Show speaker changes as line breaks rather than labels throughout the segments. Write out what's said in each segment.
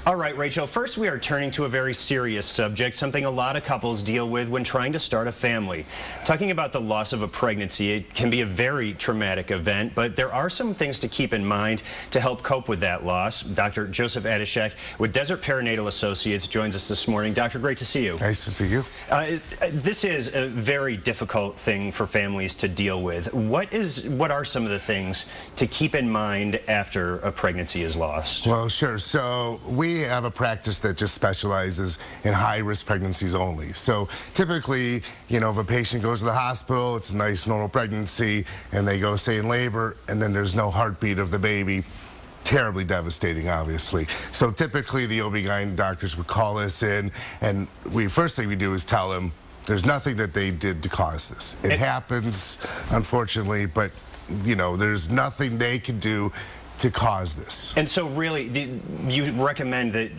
All right, Rachel, first we are turning to a very serious subject, something a lot of couples deal with when trying to start a family. Talking about the loss of a pregnancy, it can be a very traumatic event, but there are some things to keep in mind to help cope with that loss. Dr. Joseph Adashek with Desert Perinatal Associates joins us this morning. Doctor, great to see you.
Nice to see you.
This is a very difficult thing for families to deal with. What are some of the things to keep in mind after a pregnancy is lost?
Well, sure. So we have a practice that just specializes in high-risk pregnancies only. So typically, if a patient goes to the hospital, it's a nice normal pregnancy, and they go, say, in labor, and then there's no heartbeat of the baby. Terribly devastating, obviously. So typically, the OB/GYN doctors would call us in, and first thing we do is tell them there's nothing that they did to cause this. It happens, unfortunately, but there's nothing they can do to cause this.
And so really, you recommend that,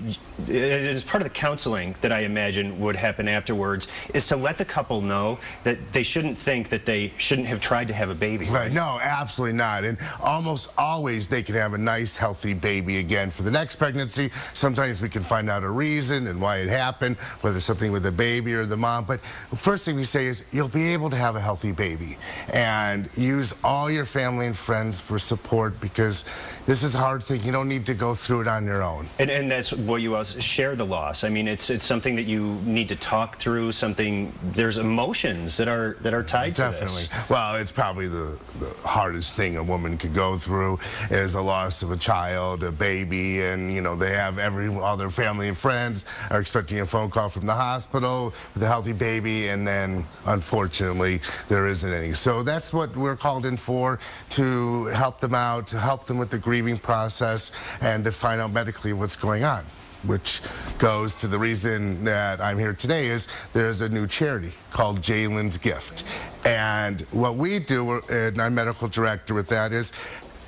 as part of the counseling that I imagine would happen afterwards, is to let the couple know that they shouldn't think that they shouldn't have tried to have a baby.
Right, no, absolutely not. And almost always they can have a nice, healthy baby again for the next pregnancy. Sometimes we can find out a reason and why it happened, whether it's something with the baby or the mom. But the first thing we say is you'll be able to have a healthy baby. And use all your family and friends for support, because this is a hard thing. You don't need to go through it on your own.
And that's what you also share the loss. I mean, it's something that you need to talk through. There's emotions that are tied to this.
Definitely. Well, it's probably the hardest thing a woman could go through is the loss of a child, a baby, and they have all their family and friends are expecting a phone call from the hospital with a healthy baby, and then unfortunately there isn't any. So that's what we're called in for, to help them out, to help them with the grieving process, and to find out medically what's going on. Which goes to the reason that I'm here today is there's a new charity called Jalen's Gift. And what we do, and I'm medical director with that, is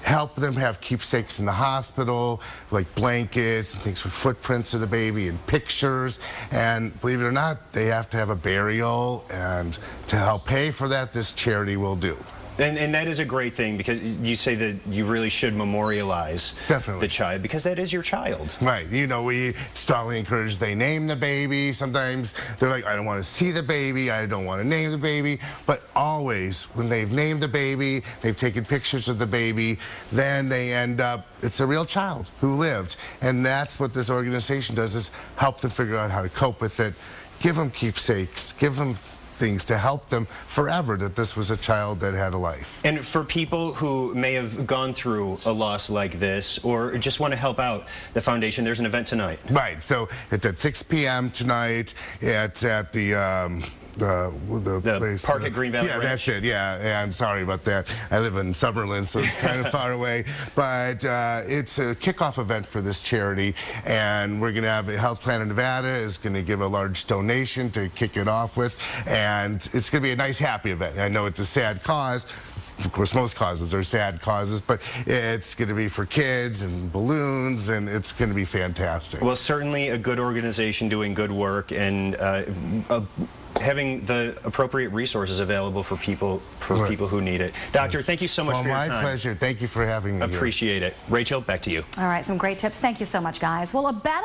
help them have keepsakes in the hospital, like blankets and things with footprints of the baby and pictures. And believe it or not, they have to have a burial, and to help pay for that, this charity will do.
And that is a great thing, because you say that you really should memorialize the child, because that is your child.
Right. We strongly encourage they name the baby. Sometimes they're like, I don't want to see the baby, I don't want to name the baby. But always, when they've named the baby, they've taken pictures of the baby, then they end up, it's a real child who lived. And that's what this organization does, is help them figure out how to cope with it, give them keepsakes, give them things to help them forever, that this was a child that had a life.
And for people who may have gone through a loss like this, or just want to help out the foundation, there's an event tonight.
Right, so it's at 6 p.m. tonight. It's at the place,
park at Green Valley
Yeah,
Ranch.
That's it, yeah, and sorry about that. I live in Summerlin, so it's kind of far away. But it's a kickoff event for this charity, and we're going to have a Health Plan of Nevada is going to give a large donation to kick it off with, and it's going to be a nice, happy event. I know it's a sad cause. Of course, most causes are sad causes, but it's going to be for kids and balloons, and it's going to be fantastic.
Well, certainly a good organization doing good work, and having the appropriate resources available for people who need it. Doctor, thank you so much for your time.
My pleasure. Thank you for having me
Appreciate it. Rachel, back to you.
All right, some great tips. Thank you so much, guys. Well, a battle